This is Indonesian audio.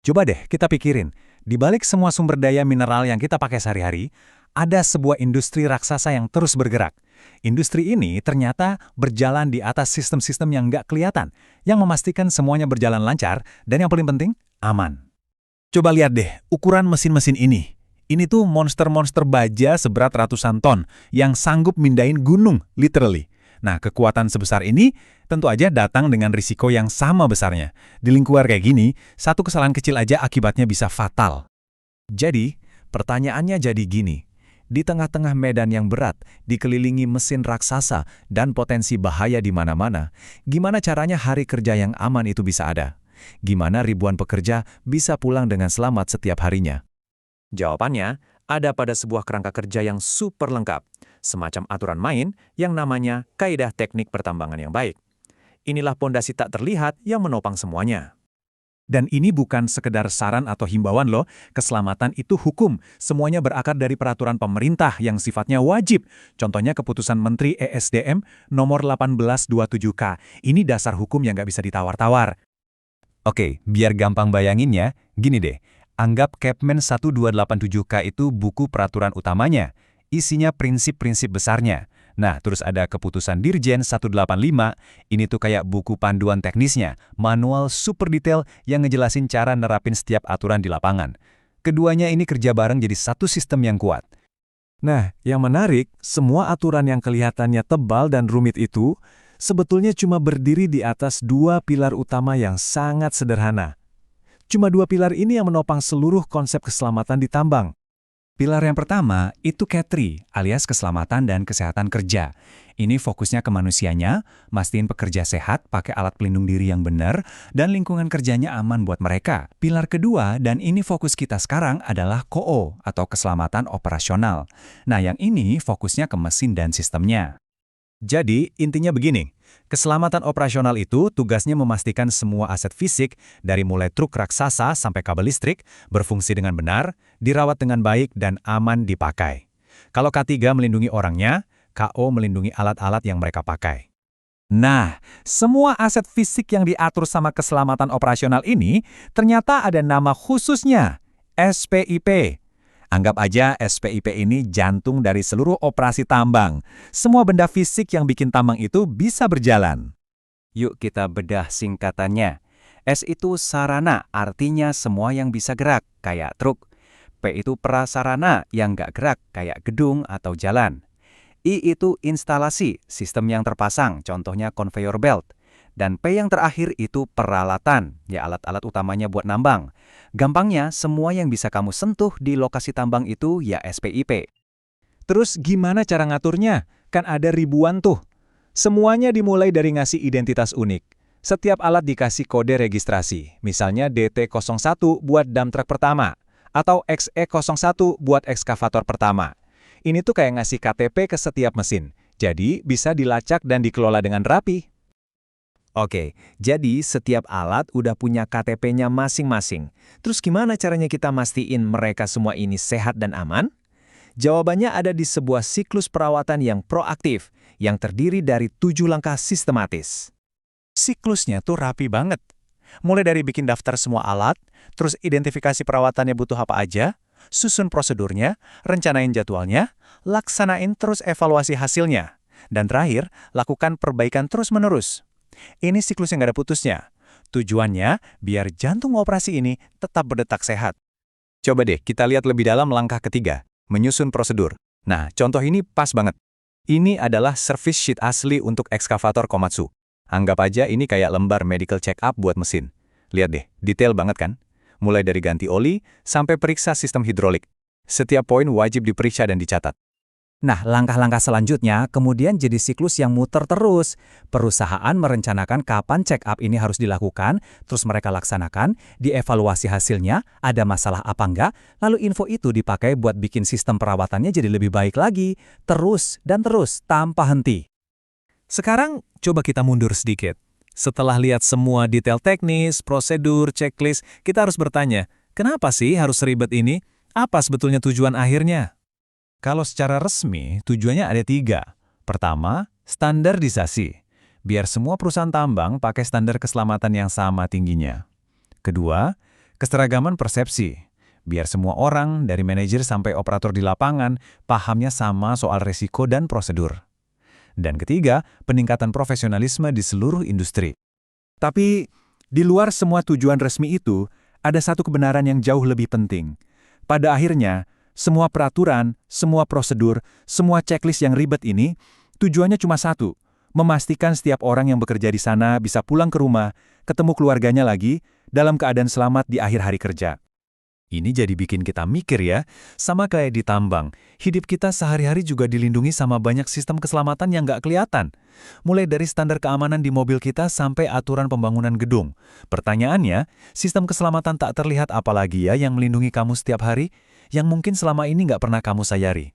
Coba deh kita pikirin, di balik semua sumber daya mineral yang kita pakai sehari-hari, ada sebuah industri raksasa yang terus bergerak. Industri ini ternyata berjalan di atas sistem-sistem yang nggak kelihatan, yang memastikan semuanya berjalan lancar, dan yang paling penting, aman. Coba lihat deh, ukuran mesin-mesin ini. Ini tuh monster-monster baja seberat ratusan ton, yang sanggup mindahin gunung, literally. Nah, kekuatan sebesar ini tentu aja datang dengan risiko yang sama besarnya. Di lingkungan kayak gini, satu kesalahan kecil aja akibatnya bisa fatal. Jadi, pertanyaannya jadi gini. Di tengah-tengah medan yang berat, dikelilingi mesin raksasa dan potensi bahaya di mana-mana, gimana caranya hari kerja yang aman itu bisa ada? Gimana ribuan pekerja bisa pulang dengan selamat setiap harinya? Jawabannya ada pada sebuah kerangka kerja yang super lengkap, semacam aturan main yang namanya kaidah teknik pertambangan yang baik. Inilah pondasi tak terlihat yang menopang semuanya. Dan ini bukan sekedar saran atau himbauan loh, keselamatan itu hukum. Semuanya berakar dari peraturan pemerintah yang sifatnya wajib. Contohnya keputusan Menteri ESDM nomor 1827K. Ini dasar hukum yang nggak bisa ditawar-tawar. Oke, biar gampang bayanginnya, gini deh. Anggap Kepmen 1287K itu buku peraturan utamanya. Isinya prinsip-prinsip besarnya. Nah, terus ada keputusan Dirjen 185, ini tuh kayak buku panduan teknisnya, manual super detail yang ngejelasin cara nerapin setiap aturan di lapangan. Keduanya ini kerja bareng jadi satu sistem yang kuat. Nah, yang menarik, semua aturan yang kelihatannya tebal dan rumit itu sebetulnya cuma berdiri di atas dua pilar utama yang sangat sederhana. Cuma dua pilar ini yang menopang seluruh konsep keselamatan di tambang. Pilar yang pertama itu KETRI, alias keselamatan dan kesehatan kerja. Ini fokusnya ke manusianya, mastiin pekerja sehat, pakai alat pelindung diri yang benar, dan lingkungan kerjanya aman buat mereka. Pilar kedua, dan ini fokus kita sekarang adalah KOO, atau keselamatan operasional. Nah, yang ini fokusnya ke mesin dan sistemnya. Jadi, intinya begini, keselamatan operasional itu tugasnya memastikan semua aset fisik, dari mulai truk raksasa sampai kabel listrik, berfungsi dengan benar, dirawat dengan baik, dan aman dipakai. Kalau K3 melindungi orangnya, KO melindungi alat-alat yang mereka pakai. Nah, semua aset fisik yang diatur sama keselamatan operasional ini ternyata ada nama khususnya, SPIP. Anggap aja SPIP ini jantung dari seluruh operasi tambang. Semua benda fisik yang bikin tambang itu bisa berjalan. Yuk kita bedah singkatannya. S itu sarana, artinya semua yang bisa gerak, kayak truk. P itu prasarana, yang nggak gerak, kayak gedung atau jalan. I itu instalasi, sistem yang terpasang, contohnya conveyor belt. Dan P yang terakhir itu peralatan, ya alat-alat utamanya buat nambang. Gampangnya, semua yang bisa kamu sentuh di lokasi tambang itu ya SPIP. Terus gimana cara ngaturnya? Kan ada ribuan tuh. Semuanya dimulai dari ngasih identitas unik. Setiap alat dikasih kode registrasi, misalnya DT01 buat dump truck pertama, atau XE01 buat ekskavator pertama. Ini tuh kayak ngasih KTP ke setiap mesin, jadi bisa dilacak dan dikelola dengan rapi. Oke, jadi setiap alat udah punya KTP-nya masing-masing. Terus gimana caranya kita mastiin mereka semua ini sehat dan aman? Jawabannya ada di sebuah siklus perawatan yang proaktif, yang terdiri dari 7 langkah sistematis. Siklusnya tuh rapi banget. Mulai dari bikin daftar semua alat, terus identifikasi perawatannya butuh apa aja, susun prosedurnya, rencanain jadwalnya, laksanain terus evaluasi hasilnya, dan terakhir, lakukan perbaikan terus-menerus. Ini siklus yang gak ada putusnya. Tujuannya, biar jantung operasi ini tetap berdetak sehat. Coba deh, kita lihat lebih dalam langkah ketiga, menyusun prosedur. Nah, contoh ini pas banget. Ini adalah service sheet asli untuk ekskavator Komatsu. Anggap aja ini kayak lembar medical check-up buat mesin. Lihat deh, detail banget kan? Mulai dari ganti oli, sampai periksa sistem hidrolik. Setiap poin wajib diperiksa dan dicatat. Nah, langkah-langkah selanjutnya kemudian jadi siklus yang muter terus. Perusahaan merencanakan kapan check-up ini harus dilakukan, terus mereka laksanakan, dievaluasi hasilnya, ada masalah apa enggak, lalu info itu dipakai buat bikin sistem perawatannya jadi lebih baik lagi, terus dan terus, tanpa henti. Sekarang, coba kita mundur sedikit. Setelah lihat semua detail teknis, prosedur, checklist, kita harus bertanya, kenapa sih harus ribet ini? Apa sebetulnya tujuan akhirnya? Kalau secara resmi, tujuannya ada 3. Pertama, standarisasi. Biar semua perusahaan tambang pakai standar keselamatan yang sama tingginya. Kedua, Keseragaman persepsi. Biar semua orang, dari manajer sampai operator di lapangan, pahamnya sama soal risiko dan prosedur. Dan ketiga, peningkatan profesionalisme di seluruh industri. Tapi, di luar semua tujuan resmi itu, ada satu kebenaran yang jauh lebih penting. Pada akhirnya, semua peraturan, semua prosedur, semua checklist yang ribet ini, tujuannya cuma satu, memastikan setiap orang yang bekerja di sana bisa pulang ke rumah, ketemu keluarganya lagi, dalam keadaan selamat di akhir hari kerja. Ini jadi bikin kita mikir ya, sama kayak di tambang, hidup kita sehari-hari juga dilindungi sama banyak sistem keselamatan yang nggak kelihatan. Mulai dari standar keamanan di mobil kita sampai aturan pembangunan gedung. Pertanyaannya, sistem keselamatan tak terlihat apalagi ya yang melindungi kamu setiap hari, yang mungkin selama ini nggak pernah kamu sayari.